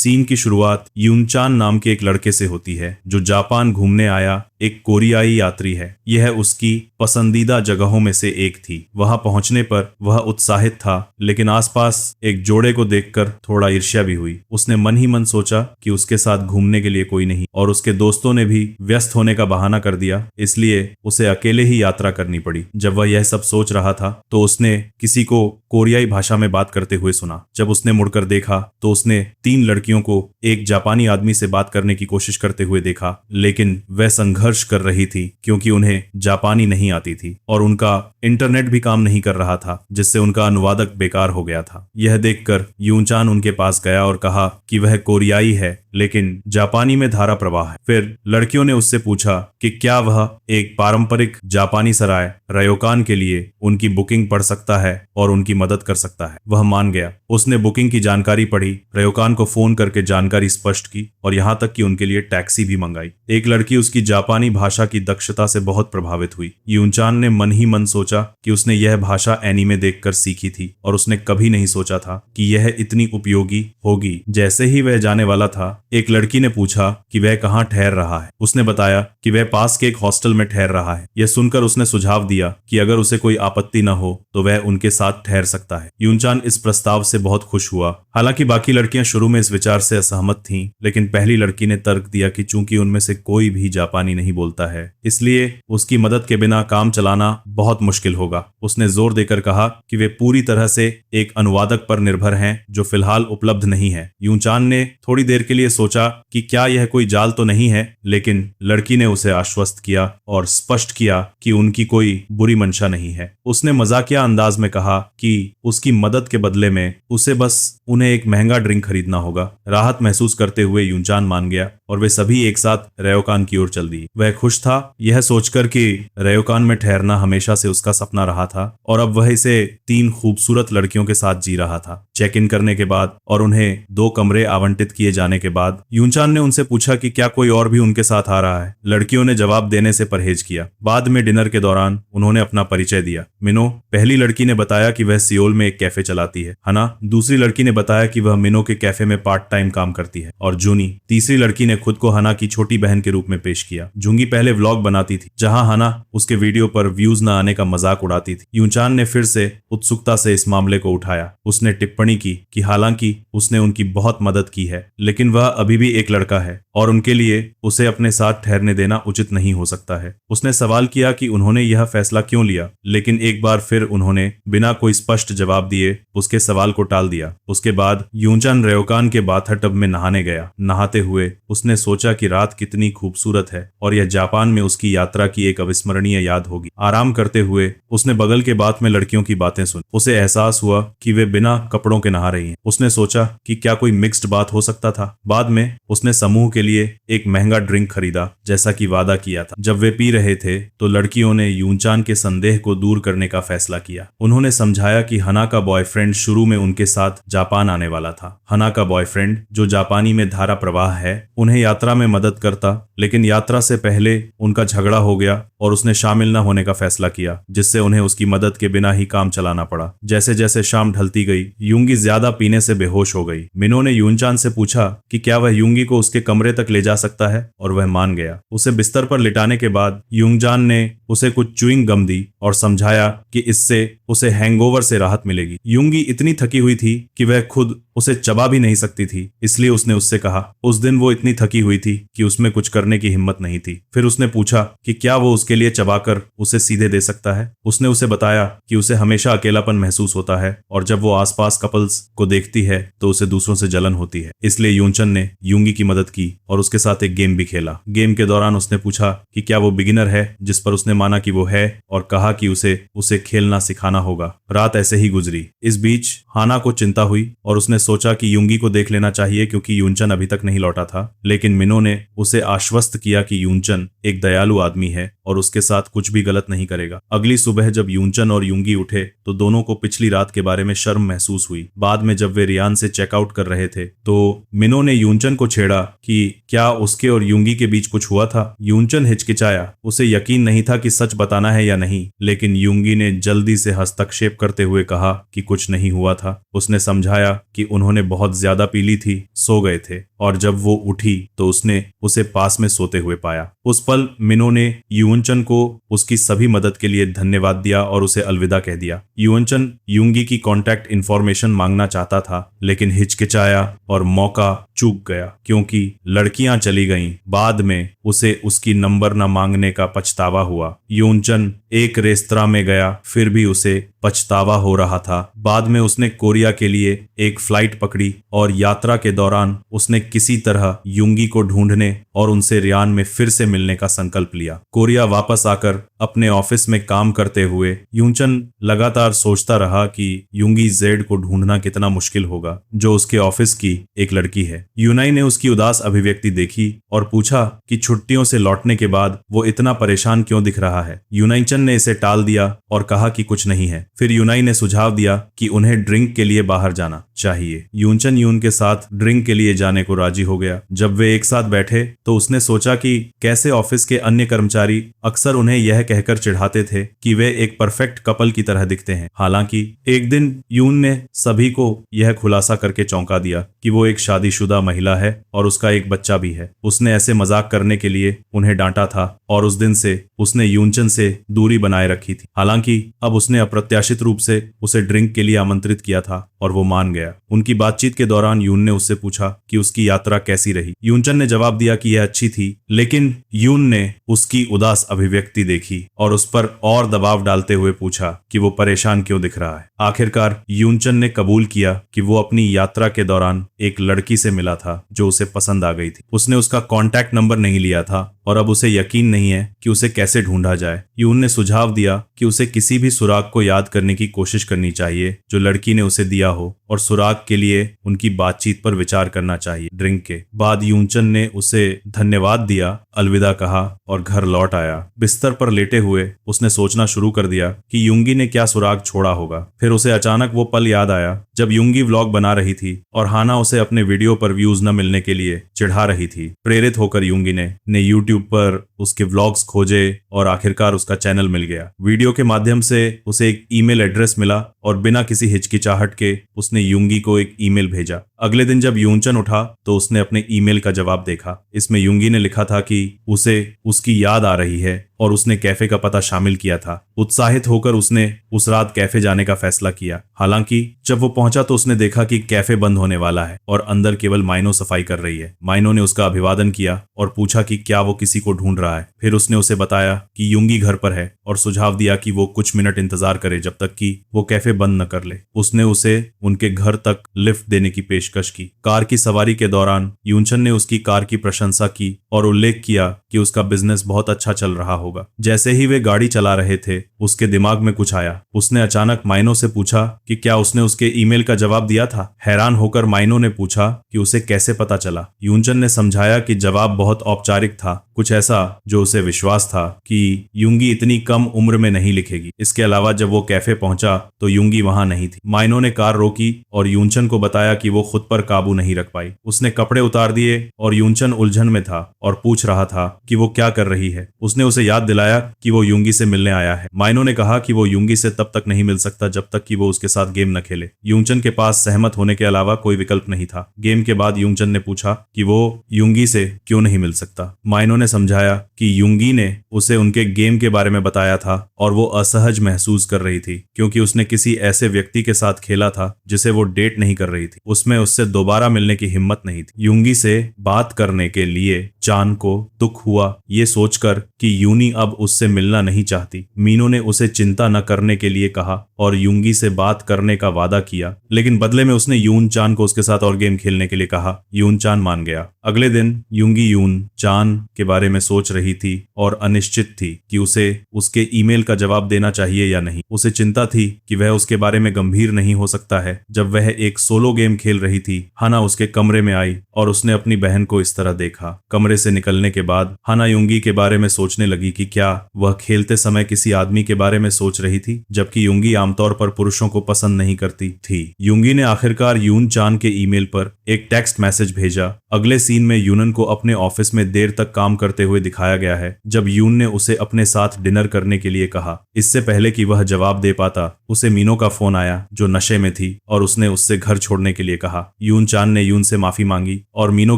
Scene की शुरुआत यूनचान नाम के एक लड़के से होती है जो जापान घूमने आया एक कोरियाई यात्री है। यह उसकी पसंदीदा जगहों में से एक थी। वहां पहुंचने पर वह उत्साहित था, लेकिन आसपास एक जोड़े को देखकर थोड़ा ईर्ष्या भी हुई। उसने मन ही मन सोचा कि उसके साथ घूमने के लिए कोई नहीं और उसके दोस्तों ने भी व्यस्त होने का बहाना कर दिया, इसलिए उसे अकेले ही यात्रा करनी पड़ी। जब वह यह सब सोच रहा था तो उसने किसी को कोरियाई भाषा में बात करते हुए सुना। जब उसने मुड़कर देखा तो उसने 3 लड़कियों को एक जापानी आदमी से बात करने की कोशिश करते हुए देखा, लेकिन वह संघर्ष कर रही थी क्योंकि उन्हें जापानी नहीं आती थी और उनका इंटरनेट भी काम नहीं कर रहा था, जिससे उनका अनुवादक बेकार हो गया था। यह देखकर यूनचान उनके पास गया और कहा कि वह कोरियाई है लेकिन जापानी में धारा प्रवाह है। फिर लड़कियों ने उससे पूछा कि क्या वह एक पारंपरिक जापानी सराय रयोकान के लिए उनकी बुकिंग पढ़ सकता है और उनकी मदद कर सकता है। वह मान गया। उसने बुकिंग की जानकारी पढ़ी, रयोकान को फोन करके जानकारी स्पष्ट की और यहाँ तक कि उनके लिए टैक्सी भी मंगाई। एक लड़की उसकी जापानी भाषा की दक्षता से बहुत प्रभावित हुई। यूनचान ने मन ही मन सोचा कि उसने यह भाषा एनीमे देखकर सीखी थी और उसने कभी नहीं सोचा था कि यह इतनी उपयोगी होगी। जैसे ही वह जाने वाला था, एक लड़की ने पूछा कि वह कहाँ ठहर रहा है। उसने बताया कि वह पास के एक हॉस्टल में ठहर रहा है। यह सुनकर उसने सुझाव दिया कि अगर उसे कोई आपत्ति न हो तो वह उनके साथ ठहर सकता है। यूनचान इस प्रस्ताव से बहुत खुश हुआ। हालांकि बाकी लड़कियां शुरू में इस विचार से असहमत थीं, लेकिन पहली लड़की ने तर्क दिया कि चूंकि उनमें से कोई भी जापानी नहीं बोलता है, इसलिए उसकी मदद के बिना काम चलाना बहुत मुश्किल होगा। उसने जोर देकर कहा कि वे पूरी तरह से एक अनुवादक पर निर्भर हैं जो फिलहाल उपलब्ध नहीं है। यूनचान ने थोड़ी देर के लिए सोचा कि क्या यह कोई जाल तो नहीं है, लेकिन लड़की ने उसे आश्वस्त किया और स्पष्ट किया कि उनकी कोई बुरी मंशा नहीं है। उसने मजाकिया अंदाज में कहा कि उसकी मदद के बदले में उसे बस उन्हें एक महंगा ड्रिंक खरीदना होगा। राहत महसूस करते हुए यूनचान मान गया और वे सभी एक साथ रयोकान की ओर चल दिए। वह खुश था यह सोचकर कि रयोकान में ठहरना हमेशा से उसका सपना रहा था और अब वह इसे 3 खूबसूरत लड़कियों के साथ जी रहा था। चेक इन करने के बाद और उन्हें 2 कमरे आवंटित किए जाने के बाद यूनचान ने उनसे पूछा कि क्या कोई और भी उनके साथ आ रहा है। लड़कियों ने जवाब देने से परहेज किया। बाद में डिनर के दौरान उन्होंने अपना परिचय दिया। मिनो, पहली लड़की ने बताया कि वह सियोल में एक कैफे चलाती है। हना, दूसरी लड़की ने बताया कि वह मिनो के कैफे में पार्ट टाइम काम करती है। और जूनी, तीसरी लड़की ने खुद को हना की छोटी बहन के रूप में पेश किया। जूंगी पहले व्लॉग बनाती थी जहां हना उसके वीडियो पर व्यूज न आने का मजाक उड़ाती थी। यूनचान ने फिर से उत्सुकता से इस मामले को उठाया। उसने टिप्पणी की कि हालांकि उसने उनकी बहुत मदद की है, लेकिन वह अभी भी एक लड़का है और उनके लिए उसे अपने साथ ठहरने देना उचित नहीं हो सकता है। उसने सवाल किया कि उन्होंने यह फैसला क्यों लिया, लेकिन एक बार फिर उन्होंने बिना कोई स्पष्ट जवाब दिए उसके सवाल को टाल दिया। उसके बाद यूनचान रयोकान के बाथटब में नहाने गया। नहाते हुए उसने सोचा कि रात कितनी खूबसूरत है और यह जापान में उसकी यात्रा की एक अविस्मरणीय याद होगी। आराम करते हुए उसने बगल के बाथ में लड़कियों की बातें सुनी। उसे एहसास हुआ कि वे बिना कपड़ों के नहा रही हैं। उसने सोचा कि क्या कोई मिक्स्ड बात हो सकता था। बाद में उसने समूह के लिए एक महंगा ड्रिंक खरीदा जैसा कि वादा किया था। जब वे पी रहे थे तो लड़कियों ने यूनचान के संदेह को दूर करने का फैसला किया। उन्होंने समझाया कि हना का बॉयफ्रेंड शुरू में उनके साथ जापान आने वाला था। हना का बॉयफ्रेंड, जो जापानी में धारा प्रवाह है, उन्हें यात्रा में मदद करता, लेकिन यात्रा से पहले उनका झगड़ा हो गया और उसने शामिल न होने का फैसला किया, जिससे उन्हें उसकी मदद के बिना ही काम चलाना पड़ा। जैसे जैसे शाम ढलती गई, यूंगी ज्यादा पीने से बेहोश हो गई। मिनो ने यूनचान से पूछा कि क्या वह यूंगी को उसके कमरे तक ले जा सकता है और वह मान गया। उसे बिस्तर पर लिटाने के बाद यूनचान ने उसे कुछ च्युइंग गम दी और समझाया कि इससे उसे हैंगओवर से राहत मिलेगी। यूंगी इतनी थकी हुई थी कि वह खुद उसे चबा भी नहीं सकती थी, इसलिए उसने उससे कहा। उस दिन वो इतनी थकी हुई थी कि उसमें कुछ करने की हिम्मत नहीं थी। फिर उसने पूछा कि क्या वो उसके लिए चबाकर उसे सीधे दे सकता है। उसने उसे बताया कि उसे हमेशा अकेलापन महसूस होता है और जब वो आसपास कपल्स को देखती है तो उसे दूसरों से जलन होती है। इसलिए यूनचन ने यूंगी की मदद की और उसके साथ एक गेम भी खेला। गेम के दौरान उसने पूछा कि क्या वो बिगिनर है, जिस पर उसने माना कि वो है और कहा कि उसे खेलना सिखाना होगा। रात ऐसे ही गुजरी। इस बीच हाना को चिंता हुई और उसने सोचा कि यूंगी को देख लेना चाहिए क्योंकि यूनचन अभी तक नहीं लौटा था, लेकिन मिनो ने उसे आश्वस्त किया कि यूनचन एक दयालु आदमी है और उसके साथ कुछ भी गलत नहीं करेगा। अगली सुबह जब यूनचन और यूंगी उठे तो दोनों को पिछली रात के बारे में शर्म महसूस हुई। बाद में जब वे रियान से चेकआउट कर रहे थे तो मिनो ने यूनचन को छेड़ा कि क्या उसके और यूंगी के बीच कुछ हुआ था। यूनचन हिचकिचाया। उसे यकीन नहीं था कि सच बताना है या नहीं, लेकिन यूंगी ने जल्दी से हस्तक्षेप करते हुए कहा कि कुछ नहीं हुआ था। उसने समझाया कि उन्होंने बहुत ज्यादा पी ली थी, सो गए थे और जब वो उठी तो उसने उसे पास में सोते हुए पाया। उस पल मिनो ने युवनचन को उसकी सभी मदद के लिए धन्यवाद दिया और उसे अलविदा कह दिया। युवनचन युंगी की कांटेक्ट इंफॉर्मेशन मांगना चाहता था लेकिन हिचकिचाया और मौका चूक गया क्योंकि लड़कियां चली गईं। बाद में उसे उसकी नंबर न मांगने का पछतावा हुआ। युवनचन एक रेस्तरां में गया, फिर भी उसे पछतावा हो रहा था। बाद में उसने कोरिया के लिए एक फ्लाइट पकड़ी और यात्रा के दौरान उसने किसी तरह युंगी को ढूंढने और उनसे रियान में फिर से मिलने का संकल्प लिया। कोरिया वापस आकर अपने ऑफिस में काम करते हुए युनचन लगातार सोचता रहा कि युंगी जेड को ढूंढना कितना मुश्किल होगा, जो उसके ऑफिस की एक लड़की है। यूनाई ने उसकी उदास अभिव्यक्ति देखी और पूछा कि छुट्टियों से लौटने के बाद वो इतना परेशान क्यों दिख रहा है। यूनाईचन ने इसे टाल दिया और कहा कि कुछ नहीं है। फिर यूनाई ने सुझाव दिया कि उन्हें ड्रिंक के लिए बाहर जाना चाहिए। यूनचन यून के साथ ड्रिंक के लिए जाने को राजी हो गया। जब वे एक साथ बैठे तो उसने सोचा कि कैसे ऑफिस के अन्य कर्मचारी अक्सर उन्हें यह कहकर चिढ़ाते थे कि वे एक परफेक्ट कपल की तरह दिखते हैं। हालांकि एक दिन यून ने सभी को यह खुलासा करके चौंका दिया कि वो एक शादीशुदा महिला है और उसका एक बच्चा भी है। उसने ऐसे मजाक करने के लिए उन्हें डांटा था और उस दिन से उसने यूनचन से दूरी बनाए रखी थी। हालांकि अब उसने अप्रत्याशित रूप से उसे ड्रिंक के लिए आमंत्रित किया था और वो मान गया। उनकी बातचीत के दौरान यून ने उससे पूछा कि उसकी यात्रा कैसी रही। यूनचन ने जवाब दिया कि यह अच्छी थी, लेकिन यून ने उसकी उदास अभिव्यक्ति देखी और उस पर और दबाव डालते हुए पूछा कि वो परेशान क्यों दिख रहा है। आखिरकार यूनचन ने कबूल किया कि वो अपनी यात्रा के दौरान एक लड़की से मिला था जो उसे पसंद आ गई थी। उसने उसका कांटेक्ट नंबर नहीं लिया था और अब उसे यकीन नहीं है कि उसे कैसे ढूंढा जाए। यून ने सुझाव दिया कि उसे किसी भी सुराग को याद करने की कोशिश करनी चाहिए जो लड़की ने उसे दिया हो और सुराग के लिए उनकी बातचीत पर विचार करना चाहिए। ड्रिंक के बाद यूनचन ने उसे धन्यवाद दिया, अलविदा कहा और घर लौट आया। बिस्तर पर लेटे हुए उसने सोचना शुरू कर दिया कि युंगी ने क्या सुराग छोड़ा होगा। फिर उसे अचानक वो पल याद आया जब युंगी व्लॉग बना रही थी और हाना उसे अपने वीडियो पर व्यूज न मिलने के लिए चिढ़ा रही थी। प्रेरित होकर युंगी ने यूट्यूब पर उसके व्लॉग्स खोजे और आखिरकार उसका चैनल मिल गया। वीडियो के माध्यम से उसे एक ईमेल एड्रेस मिला और बिना किसी हिचकिचाहट के उसने युंगी को एक ईमेल भेजा। अगले दिन जब यूनचन उठा तो उसने अपने ईमेल का जवाब देखा। इसमें युंगी ने लिखा था कि उसे उसकी याद आ रही है और उसने कैफे का पता शामिल किया था। उत्साहित होकर उसने उस रात कैफे जाने का फैसला किया। हालांकि जब वो पहुंचा तो उसने देखा कि कैफे बंद होने वाला है और अंदर केवल माइनो सफाई कर रही है। माइनो ने उसका अभिवादन किया और पूछा कि क्या वो किसी को ढूंढ रहा है। फिर उसने उसे बताया कि युंगी घर पर है और सुझाव दिया कि वो कुछ मिनट इंतजार करे जब तक कि वो कैफे बंद न कर ले। उसने उसे उनके घर तक लिफ्ट देने की पेशकश की। कार की सवारी के दौरान यूनचन ने उसकी कार की प्रशंसा की और उल्लेख किया कि उसका बिजनेस बहुत अच्छा चल रहा होगा। जैसे ही वे गाड़ी चला रहे थे उसके दिमाग में कुछ आया। उसने अचानक माइनो से पूछा कि क्या उसने उसके ईमेल का जवाब दिया था। हैरान होकर माइनो ने पूछा कि उसे कैसे पता चला। यूनचन ने समझाया कि जवाब बहुत औपचारिक था, कुछ ऐसा जो उसे विश्वास था कि युंगी इतनी कम उम्र में नहीं लिखेगी। इसके अलावा जब वो कैफे पहुंचा तो युंगी वहां नहीं थी। माइनो ने कार रोकी और यूनचन को बताया कि वो खुद पर काबू नहीं रख पाई। उसने कपड़े उतार दिए और यूनचन उलझन में था और पूछ रहा था कि वो क्या कर रही है। उसने उसे याद दिलाया कि वो युंगी से मिलने आया है। माइनो ने कहा कि वो युंगी से तब तक नहीं मिल सकता जब तक कि वो उसके साथ गेम न खेले। यूनचन के पास सहमत होने के अलावा कोई विकल्प नहीं था। गेम के बाद यूनचन ने पूछा कि वो युंगी से क्यों नहीं मिल सकता। माइनो ने समझाया कि युंगी ने उसे उनके गेम के बारे में बताया था और वो असहज महसूस कर रही थी क्योंकि उसने किसी ऐसे व्यक्ति के साथ खेला था जिसे वो डेट नहीं कर रही थी। उसमें उससे दोबारा मिलने की हिम्मत नहीं थी। युंगी से बात करने के लिए चान को दुख हुआ ये सोचकर कि यूनी अब उससे मिलना नहीं चाहती। मीनो ने उसे चिंता न करने के लिए कहा और युंगी से बात करने का वादा किया, लेकिन बदले में उसने यून चान को उसके साथ और गेम खेलने के लिए कहा। यून चान मान गया। अगले दिन युंगी यून चान के बारे में सोच रही थी और अनिश्चित थी कि उसे उसके ईमेल का जवाब देना चाहिए या नहीं। उसे चिंता थी कि वह उसके बारे में गंभीर नहीं हो सकता है। जब वह एक सोलो गेम खेल रही थी, हाना उसके कमरे में आई और उसने अपनी बहन को इस तरह देखा। कमरे से निकलने के बाद हाना युंगी के बारे में सोचने लगी कि क्या वह खेलते समय किसी आदमी के बारे में सोच रही थी, जबकि युंगी आमतौर पर पुरुषों को पसंद नहीं करती थी। युंगी ने आखिरकार यून चान के ईमेल पर एक टेक्स्ट मैसेज भेजा। अगले सीन में यूनन को अपने ऑफिस में देर तक काम करते हुए दिखाया गया है। जब यून ने उसे अपने साथ डिनर करने के लिए कहा, इससे पहले कि वह जवाब दे पाता, उसे मीनो का फोन आया जो नशे में थी और उसने उससे घर छोड़ने के लिए कहा। यून चान ने यून से माफी मांगी और मीनो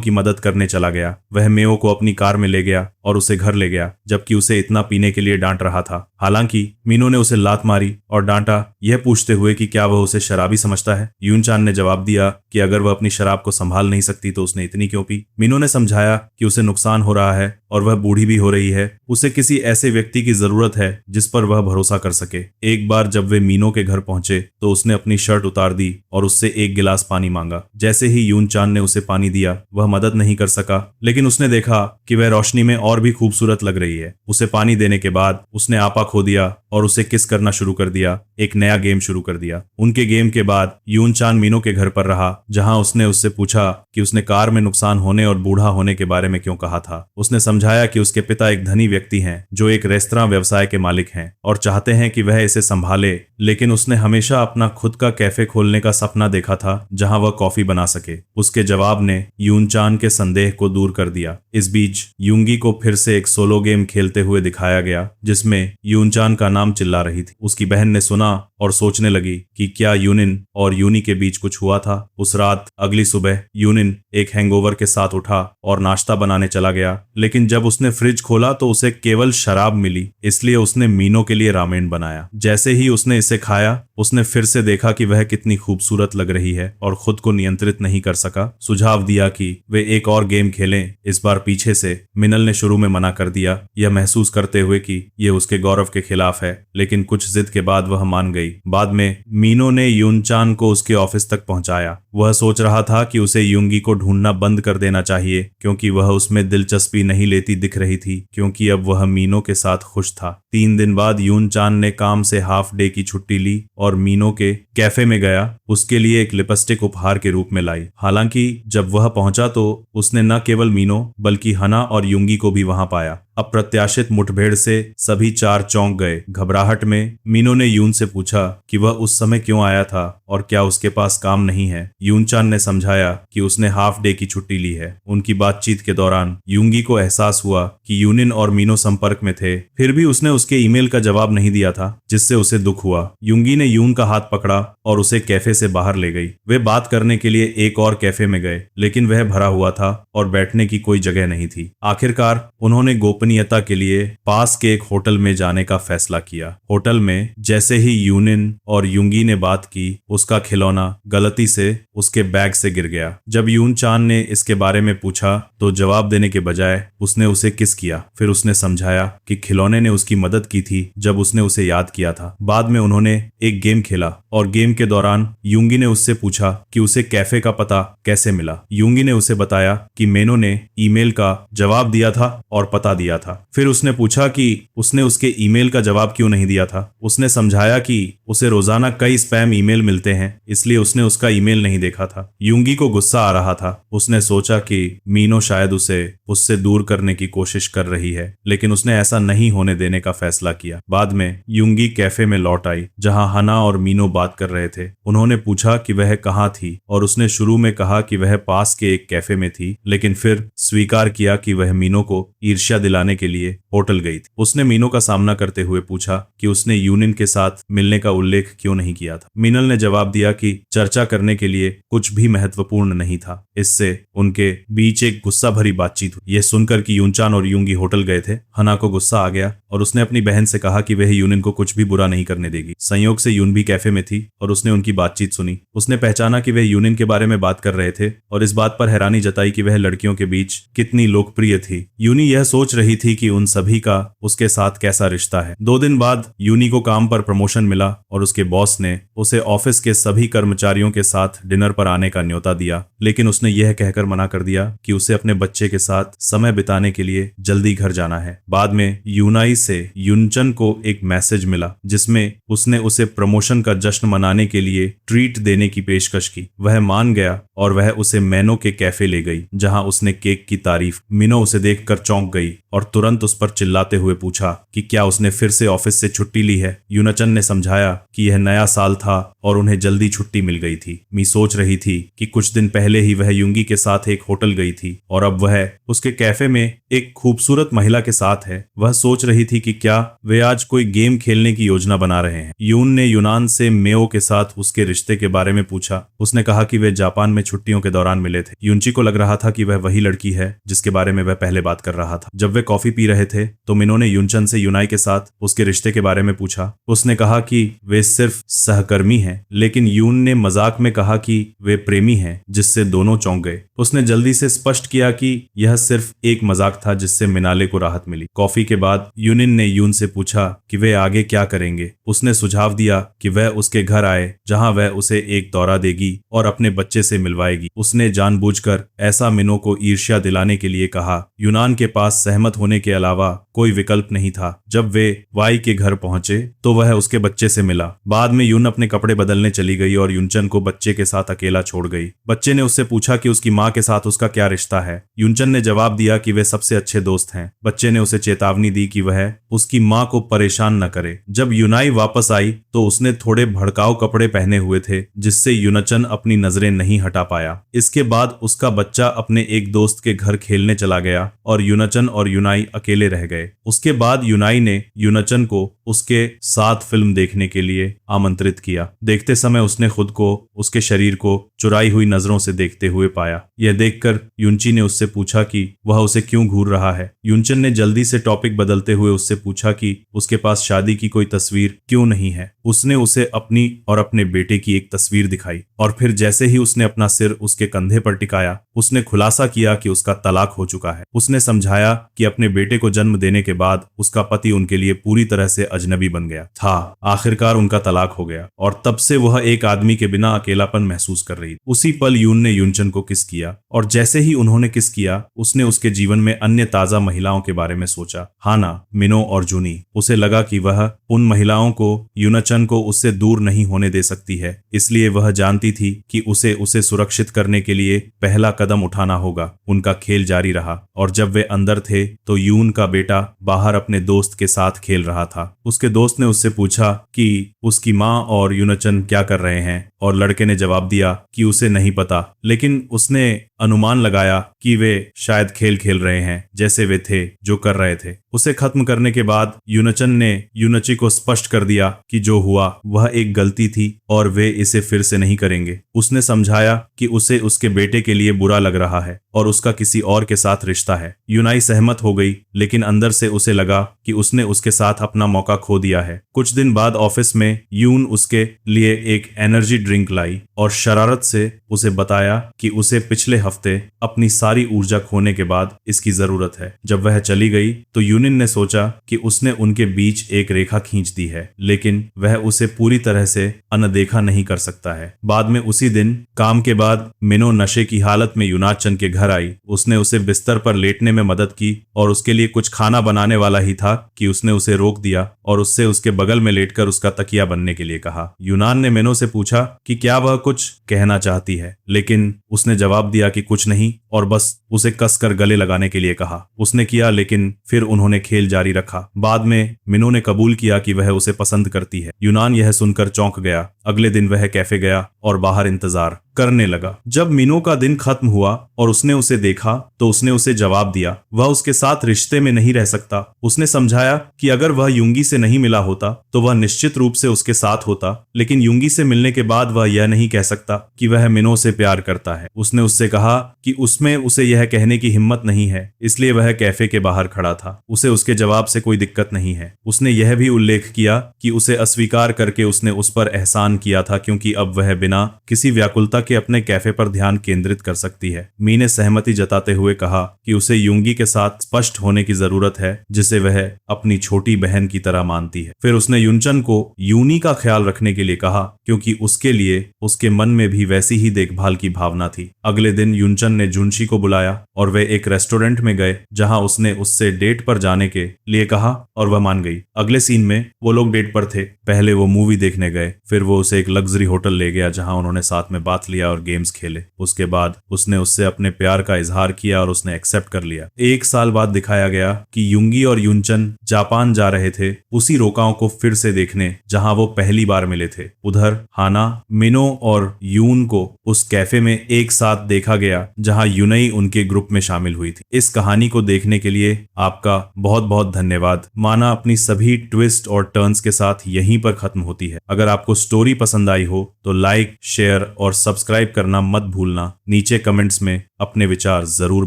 की मदद करने चला गया। वह मेओ को अपनी कार में ले गया और उसे घर ले गया, जबकि उसे इतना पीने के लिए डांट रहा था। हालांकि मीनो ने उसे लात मारी और डांटा, यह पूछते हुए कि क्या वह उसे शराबी समझता है। यून चान ने जवाब दिया कि अगर वह अपनी शराब को संभाल नहीं सकती तो उसने इतनी क्यों पी। मीनो ने समझाया कि उसे नुकसान हो रहा है और वह बूढ़ी भी हो रही है। उसे किसी ऐसे व्यक्ति की जरूरत है जिस पर वह भरोसा कर सके। एक बार जब वे मीनो के घर पहुंचे तो उसने अपनी शर्ट उतार दी और उससे एक गिलास पानी मांगा। जैसे ही यून चान ने उसे पानी दिया, वह मदद नहीं कर सका, लेकिन उसने देखा कि वह रोशनी में और भी खूबसूरत लग रही है। उसे पानी देने के बाद उसने आपा खो दिया और उसे किस करना शुरू कर दिया, एक नया गेम शुरू कर दिया। उनके गेम के बाद यून चान मीनो के घर पर रहा, जहां उसने उससे पूछा कि उसने कार में नुकसान होने और बूढ़ा होने के बारे में क्यों कहा था। उसने समझाया कि उसके पिता एक धनी व्यक्ति हैं जो एक रेस्तरां व्यवसाय के मालिक हैं और चाहते हैं कि वह इसे संभाले, लेकिन उसने हमेशा अपना खुद का कैफे खोलने का सपना देखा था जहां वह कॉफी बना सके। उसके जवाब ने यून चान के संदेह को दूर कर दिया। इस बीच यूंगी को फिर से एक सोलो गेम खेलते हुए दिखाया गया जिसमें यून चान का नाम चिल्ला रही थी। उसकी बहन ने सुना और सोचने लगी कि क्या यूनिन और यूनी के बीच कुछ हुआ था। उस रात अगली सुबह यूनिन एक हैंगओवर के साथ उठा और नाश्ता बनाने चला गया, लेकिन जब उसने फ्रिज खोला तो उसे केवल शराब मिली, इसलिए उसने मीनो के लिए रामेन बनाया। जैसे ही उसने इसे खाया, उसने फिर से देखा कि वह कितनी खूबसूरत लग रही है और खुद को नियंत्रित नहीं कर सका। सुझाव दिया कि वे एक और गेम खेलें, इस बार पीछे से। मिनल ने शुरू में मना कर दिया, यह महसूस करते हुए कि यह उसके गौरव के खिलाफ है, लेकिन कुछ जिद के बाद वह मान गई। बाद में मीनो ने यूनचान को उसके ऑफिस तक पहुंचाया। वह सोच रहा था कि उसे यूंगी को ढूंढना बंद कर देना चाहिए क्योंकि वह उसमें दिलचस्पी नहीं लेती दिख रही थी, क्योंकि अब वह मीनो के साथ खुश था। 3 दिन बाद यूनचान ने काम से हाफ डे की छुट्टी ली और मीनो के कैफे में गया। उसके लिए एक लिपस्टिक उपहार के रूप में लाई। हालांकि जब वह पहुंचा तो उसने न केवल मीनो बल्कि हना और यूंगी को भी वहां पाया। अप्रत्याशित मुठभेड़ से सभी 4 चौंक गए। घबराहट में मीनो ने यून से पूछा कि वह उस समय क्यों आया था और क्या उसके पास काम नहीं है। यूनचान ने समझाया कि उसने हाफ डे की छुट्टी ली है। उनकी बातचीत के दौरान यूंगी को एहसास हुआ कि यूनिन और मीनो संपर्क में थे, फिर भी उसने उसके ईमेल का जवाब नहीं दिया था, जिससे उसे दुख हुआ। यूंगी ने यून का हाथ पकड़ा और उसे कैफे से बाहर ले गई। वे बात करने के लिए एक और कैफे में गए, लेकिन वह भरा हुआ था और बैठने की कोई जगह नहीं थी। आखिरकार उन्होंने गोपनीयता के लिए पास के एक होटल में जाने का फैसला किया। होटल में जैसे ही यूनिन और यूंगी ने बात की, उसका खिलौना गलती से उसके बैग से गिर गया। जब यूनचान ने इसके बारे में पूछा तो जवाब देने के बजाय उसने उसे किस किया। फिर उसने समझाया कि खिलौने ने उसकी मदद की थी जब उसने उसे याद किया था। बाद में उन्होंने एक गेम खेला और गेम के दौरान यूंगी ने उससे पूछा कि उसे कैफे का पता कैसे मिला। यूंगी ने उसे बताया कि मेनो ने ईमेल का जवाब दिया था और पता दिया था। फिर उसने पूछा कि उसने उसके ईमेल का जवाब क्यों नहीं दिया था। उसने समझाया कि उसे रोजाना कई स्पैम ईमेल मिलते हैं, इसलिए उसने उसका ईमेल नहीं देखा था। यूंगी को गुस्सा आ रहा था। उसने सोचा कि मीनो शायद उसे उससे दूर करने की कोशिश कर रही है, लेकिन उसने ऐसा नहीं होने देने का फैसला किया। बाद में यूंगी कैफे में लौट आई जहां हना और मीनो बात कर रहे थे। उन्होंने पूछा कि वह कहाँ थी और उसने शुरू में कहा कि वह पास के एक कैफे में थी, लेकिन फिर स्वीकार किया कि वह मीनो को ईर्ष्या दिलाने के लिए होटल गई थी। उसने मीनो का सामना करते हुए पूछा कि उसने यूनिन के साथ मिलने का उल्लेख क्यों नहीं किया था। मीनल ने जवाब दिया कि चर्चा करने के लिए कुछ भी महत्वपूर्ण नहीं था। इससे उनके बीच एक गुस्सा भरी बातचीत हुई। यह सुनकर कि यूनचान और यूंगी होटल गए थे, हना को गुस्सा आ गया और उसने अपनी बहन से कहा कि वह यूनिन को कुछ भी बुरा नहीं करने देगी। संयोग से यून भी कैफे में थी और उसने उनकी बातचीत सुनी। उसने पहचाना कि वह यूनिन के बारे में बात कर रहे थे और इस बात पर हैरानी जताई कि वह लड़कियों के बीच कितनी लोकप्रिय थी। यूनी यह सोच रही थी कि उन सभी का उसके साथ कैसा रिश्ता है। 2 दिन बाद यूनी को काम पर प्रमोशन मिला और उसके बॉस ने उसे ऑफिस के सभी कर्मचारियों के साथ डिनर पर आने का न्योता दिया, लेकिन उसने यह कहकर मना कर दिया कि उसे अपने बच्चे के साथ समय बिताने के लिए जल्दी घर जाना है। बाद में यूनाई से यूनचन को एक मैसेज मिला जिसमें उसने उसे प्रमोशन का जश्न मनाने के लिए ट्रीट देने की पेशकश की। वह मान गया और वह उसे मैनो के कैफे ले गई जहां उसने केक की तारीफ। मीनो उसे देखकर चौंक गई और तुरंत उस पर चिल्लाते हुए पूछा कि क्या उसने फिर से ऑफिस से छुट्टी ली है। यूनचन ने समझाया कि यह नया साल था और उन्हें जल्दी छुट्टी मिल गई थी। मी सोच रही थी कि कुछ दिन पहले ही वह युंगी के साथ एक होटल गई थी और अब वह उसके कैफे में एक खूबसूरत महिला के साथ है। वह सोच रही थी कि क्या वे आज कोई गेम खेलने की योजना बना रहे हैं। यून ने यूनान से मेओ के साथ उसके रिश्ते के बारे में पूछा। उसने कहा कि वे जापान में छुट्टियों के दौरान मिले थे। यूनची को लग रहा था कि वह वही लड़की है जिसके बारे में वह पहले बात कर रहा था। जब वे कॉफी पी रहे थे तो मिनो ने यूनचन से यूनाई के साथ उसके रिश्ते के बारे में पूछा। उसने कहा कि वे सिर्फ सहकर्मी हैं, लेकिन यून ने मजाक में कहा कि वे प्रेमी हैं, जिससे दोनों चौंक गए। उसने जल्दी से स्पष्ट किया कि यह सिर्फ एक मजाक था, जिससे मिनाले को राहत मिली। कॉफी के बाद यूनिन ने यून से पूछा कि वे आगे क्या करेंगे। उसने सुझाव दिया कि वह उसके घर आए, जहां वह उसे एक दौरा देगी और अपने बच्चे से मिलवाएगी। उसने जानबूझकर ऐसा मिनो को ईर्ष्या दिलाने के लिए कहा। यूनान के पास सहमत होने के अलावा कोई विकल्प नहीं था। जब वे वाई के घर पहुंचे तो वह उसके बच्चे से मिला। बाद में यून अपने कपड़े बदलने चली गई और यूनचन को बच्चे के साथ अकेला छोड़ गई। बच्चे ने उससे पूछा कि उसकी माँ के साथ उसका क्या रिश्ता है। यूनचन ने जवाब दिया कि वे सबसे अच्छे दोस्त हैं। बच्चे ने उसे चेतावनी दी कि वह उसकी माँ को परेशान न करे। जब यूनाई वापस आई तो उसने थोड़े भड़काऊ कपड़े पहने हुए थे, जिससे यूनचन अपनी नजरें नहीं हटा पाया। इसके बाद उसका बच्चा अपने एक दोस्त के घर खेलने चला गया और यूनचन और यूनाई अकेले रह गए। उसके बाद यूनाई ने यूनचन को उसके साथ फिल्म देखने के लिए आमंत्रित किया। देखते समय उसने खुद को उसके शरीर को चुराई हुई नजरों से देखते हुए पाया। यह देखकर यूनची ने उससे पूछा कि वह उसे क्यों घूर रहा है। यूनचन ने जल्दी से टॉपिक बदलते हुए उससे पूछा कि उसके पास शादी की कोई तस्वीर क्यों नहीं है। उसने उसे अपनी और अपने बेटे की एक तस्वीर दिखाई और फिर जैसे ही उसने अपना सिर उसके कंधे पर टिकाया, उसने खुलासा किया कि उसका तलाक हो चुका है। उसने समझाया कि अपने बेटे को जन्म देने के बाद उसका पति उनके लिए पूरी तरह से अजनबी बन गया था। आखिरकार उनका तलाक हो गया और तब से वह एक आदमी के बिना अकेलापन महसूस कर रही। उसी पल यून ने यूनचन को किस किया और जैसे ही उन्होंने किस किया, उसने उसके जीवन में अन्य ताजा महिलाओं के बारे में सोचा। हाना, मिनो और जूनी। उसे लगा कि वह उन महिलाओं को यूनचन को उससे दूर नहीं होने दे सकती है, इसलिए वह जानती थी कि उसे सुरक्षित करने के लिए पहला कदम उठाना होगा। उनका खेल जारी रहा और जब वे अंदर थे तो यून का बेटा बाहर अपने दोस्त के साथ खेल रहा था। उसके दोस्त ने उससे पूछा कि उसकी माँ और यूनचन क्या कर रहे हैं और लड़के ने जवाब दिया कि उसे नहीं पता, लेकिन उसने अनुमान लगाया कि वे शायद खेल खेल रहे हैं जैसे वे थे जो कर रहे थे। उसे खत्म करने के बाद यूनचन ने यूनची को स्पष्ट कर दिया कि जो हुआ वह एक गलती थी और वे इसे फिर से नहीं करेंगे। उसने समझाया कि उसे उसके बेटे के लिए बुरा लग रहा है और उसका किसी और के साथ रिश्ता है। यूनाई सहमत हो गई, लेकिन अंदर से उसे लगा कि उसने उसके साथ अपना मौका खो दिया है। कुछ दिन बाद ऑफिस में यून उसके लिए एक एनर्जी ड्रिंक लाई और शरारत से उसे बताया कि उसे पिछले हफ्ते अपनी सारी ऊर्जा खोने के बाद इसकी जरूरत है। जब वह चली गई तो यूनिन ने सोचा कि उसने उनके बीच एक रेखा खींच दी है, लेकिन वह उसे पूरी तरह से अनदेखा नहीं कर सकता है। बाद में उसी दिन काम के बाद मिनो नशे की हालत में यूनाचन के घर आई। उसने उसे बिस्तर पर लेटने में मदद की और उसके लिए कुछ खाना बनाने वाला ही था कि उसने उसे रोक दिया और उससे उसके बगल में लेटकर उसका तकिया बनने के लिए कहा। यूनान ने मिनो से पूछा कि क्या वह कुछ कहना चाहती है, लेकिन उसने जवाब दिया कि कुछ नहीं और बस उसे कसकर गले लगाने के लिए कहा। उसने किया, लेकिन फिर उन्होंने खेल जारी रखा। बाद में मिनो ने कबूल किया कि वह उसे पसंद करती है। यूनान यह सुनकर चौंक गया। अगले दिन वह कैफे गया और बाहर इंतजार करने लगा। जब मिनो का दिन खत्म हुआ और उसने उसे देखा तो उसने उसे जवाब दिया वह उसके साथ रिश्ते में नहीं रह सकता। उसने समझाया कि अगर वह युंगी से नहीं मिला होता तो वह निश्चित रूप से उसके साथ होता, लेकिन युंगी से मिलने के बाद वह यह नहीं कह सकता कि वह मिनो से प्यार करता है। उसने उससे कहा कि उसमें उसे यह कहने की हिम्मत नहीं है, इसलिए वह कैफे के बाहर खड़ा था। उसे उसके जवाब से कोई दिक्कत नहीं है। उसने यह भी उल्लेख किया कि उसे अस्वीकार करके उसने उस पर एहसान किया था, क्योंकि अब वह बिना किसी व्याकुलता के अपने कैफे पर ध्यान केंद्रित कर सकती है। मी ने सहमति जताते हुए कहा कि उसे युंगी के साथ स्पष्ट होने की जरूरत है, जिसे वह अपनी छोटी बहन की तरह मानती है। फिर उसने युनचन को यूनी का ख्याल रखने के लिए कहा, क्योंकि उसके लिए उसके मन में भी वैसी ही देखभाल की भावना थी। अगले दिन युनचन ने जुनशी को बुलाया और वे एक रेस्टोरेंट में गए, जहां उसने उससे डेट पर जाने के लिए कहा और वह मान गई। अगले सीन में वो लोग डेट पर थे। पहले वो मूवी देखने गए, फिर वो उसे एक लग्जरी होटल ले गया जहां उन्होंने साथ में बाथ लिया और गेम्स खेले। उसके बाद उसने उससे अपने प्यार का इजहार किया और उसने एक्सेप्ट कर लिया। 1 साल बाद दिखाया गया कि युंगी और युनचन जापान जा रहे थे उसी रोकाओं को फिर से देखने जहां वो पहली बार मिले थे। उधर हाना, मिनो और यून को उस कैफे में एक साथ देखा गया जहां यूनई उनके ग्रुप में शामिल हुई थी। इस कहानी को देखने के लिए आपका बहुत बहुत धन्यवाद। माना अपनी सभी ट्विस्ट और टर्न्स के साथ यहीं पर खत्म होती है। अगर आपको स्टोरी पसंद आई हो तो लाइक, शेयर और सब्सक्राइब करना मत भूलना। नीचे कमेंट्स में अपने विचार जरूर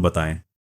बताएं।